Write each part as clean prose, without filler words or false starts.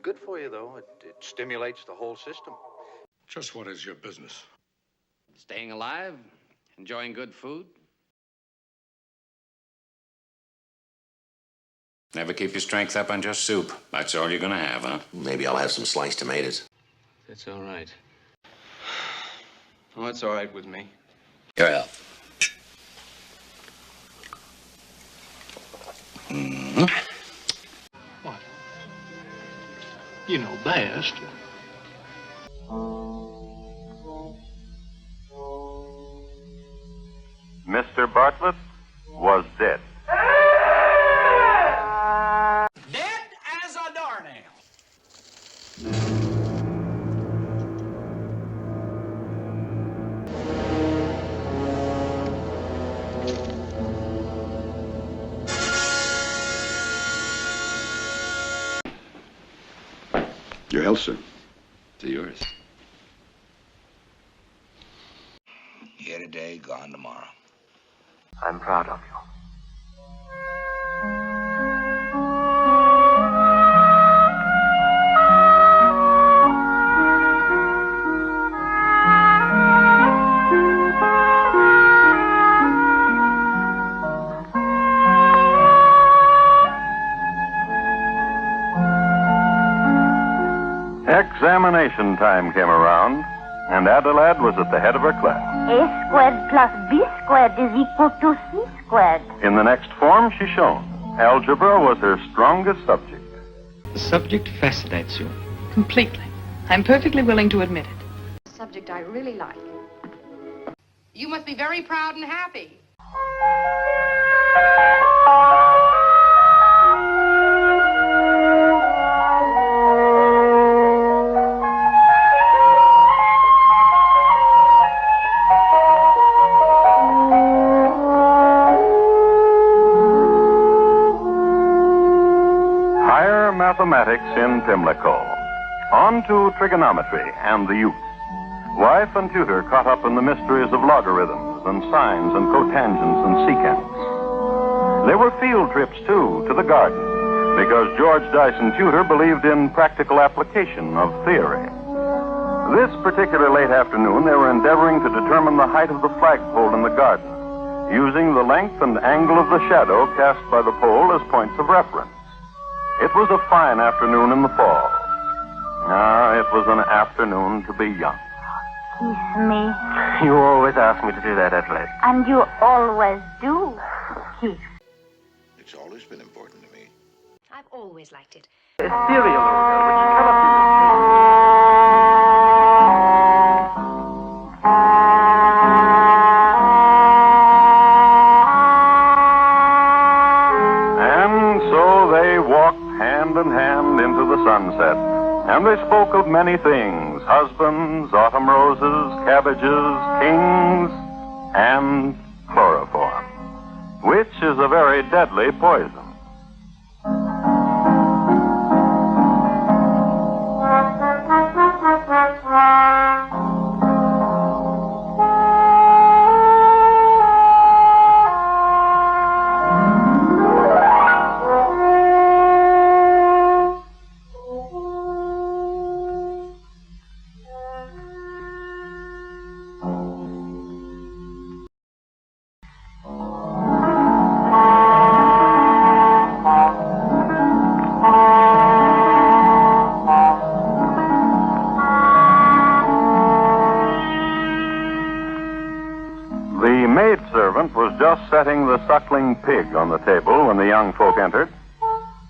good for you, though. It stimulates the whole system. Just what is your business? Staying alive, enjoying good food. Never keep your strength up on just soup. That's all you're gonna have, huh? Maybe I'll have some sliced tomatoes. That's all right. Oh, it's all right with me. Your help. What? You know best. Mr. Bartlett was dead. Dead as a doornail. Your health, sir. To yours. Here today, gone tomorrow. I'm proud of you. Examination time came around, and Adelaide was at the head of her class. A squared plus B squared is equal to C squared. In the next form, she shone. Algebra was her strongest subject. The subject fascinates you. Completely. I'm perfectly willing to admit it. A subject I really like. You must be very proud and happy. Mathematics in Pimlico. On to trigonometry and the youth. Wife and tutor caught up in the mysteries of logarithms and sines and cotangents and secants. There were field trips, too, to the garden, because George Dyson Tutor believed in practical application of theory. This particular late afternoon, they were endeavoring to determine the height of the flagpole in the garden, using the length and angle of the shadow cast by the pole as points of reference. It was a fine afternoon in the fall. It was an afternoon to be young. Kiss me. You always ask me to do that, Adelaide. And you always do. Kiss. It's always been important to me. I've always liked it. Ethereal odor, which cannot be hand in hand into the sunset, and they spoke of many things: husbands, autumn roses, cabbages, kings, and chloroform, which is a very deadly poison. Setting the suckling pig on the table when the young folk entered.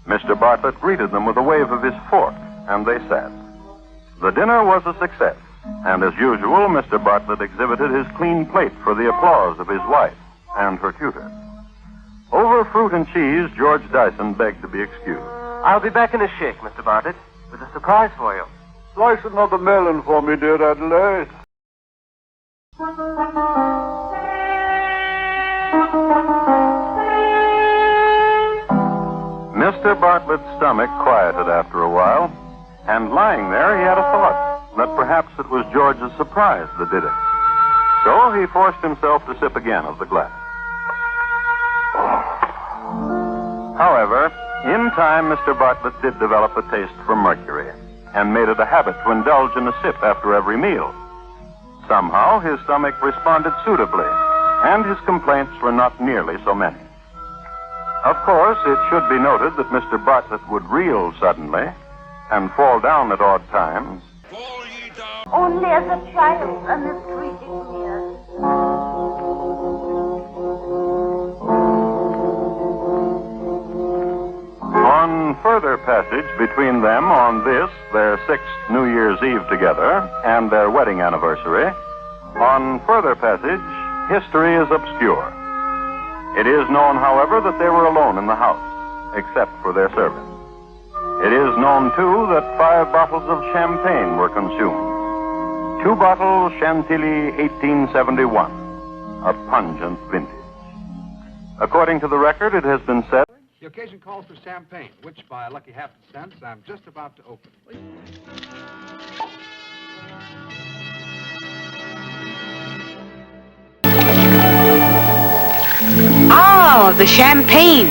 Mr. Bartlett greeted them with a wave of his fork, and they sat. The dinner was a success, and as usual, Mr. Bartlett exhibited his clean plate for the applause of his wife and her tutor. Over fruit and cheese, George Dyson begged to be excused. I'll be back in a shake, Mr. Bartlett, with a surprise for you. Slice another melon for me, dear Adelaide. Mr. Bartlett's stomach quieted after a while, and lying there, he had a thought that perhaps it was George's surprise that did it. So he forced himself to sip again of the glass. However, In time, Mr. Bartlett did develop a taste for mercury and made it a habit to indulge in a sip after every meal. Somehow, his stomach responded suitably, and his complaints were not nearly so many. Of course, it should be noted that Mr. Bartlett would reel suddenly and fall down at odd times. Only as a child and as treating On further passage between them on this, their 6th New Year's Eve together, and their wedding anniversary, on further passage, history is obscure. It is known, however, that they were alone in the house, except for their servant. It is known, too, that 5 bottles of champagne were consumed. 2 bottles Chantilly 1871, a pungent vintage. According to the record, it has been said... The occasion calls for champagne, which, by a lucky happenstance, I'm just about to open. Ah, the champagne.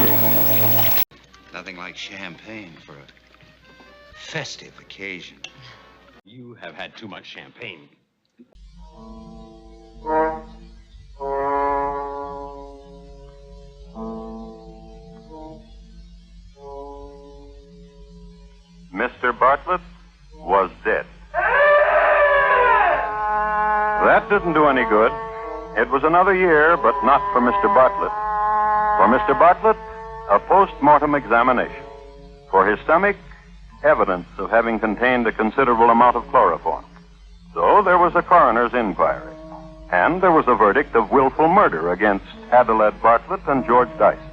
Nothing like champagne for a festive occasion. You have had too much champagne. Mr. Bartlett was dead. That didn't do any good. It was another year, but not for Mr. Bartlett. For Mr. Bartlett, a post-mortem examination. For his stomach, evidence of having contained a considerable amount of chloroform. So there was a coroner's inquiry. And there was a verdict of willful murder against Adelaide Bartlett and George Dyson.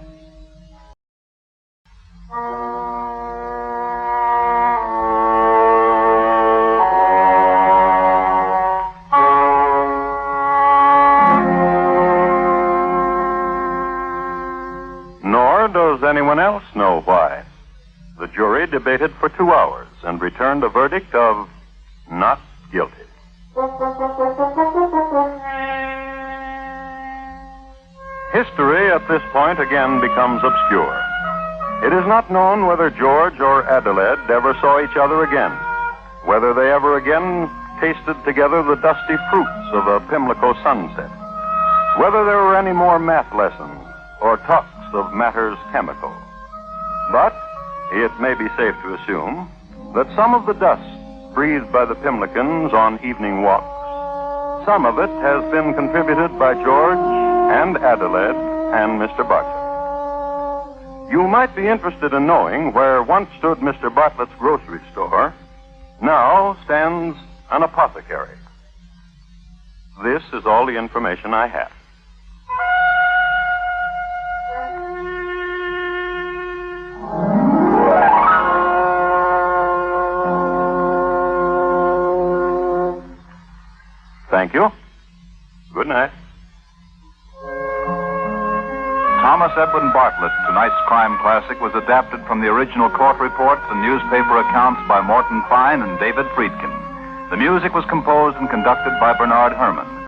Nor does anyone else know why. The jury debated for 2 hours and returned a verdict of not guilty. History at this point again becomes obscure. It is not known whether George or Adelaide ever saw each other again, whether they ever again tasted together the dusty fruits of a Pimlico sunset, whether there were any more math lessons or talks of matters chemical. But it may be safe to assume that some of the dust breathed by the Pimlicans on evening walks, some of it has been contributed by George and Adelaide and Mr. Bartlett. You might be interested in knowing where once stood Mr. Bartlett's grocery store, now stands an apothecary. This is all the information I have. Thank you. Good night. Thomas Edwin Bartlett, tonight's crime classic, was adapted from the original court reports and newspaper accounts by Morton Fine and David Friedkin. The music was composed and conducted by Bernard Herrmann.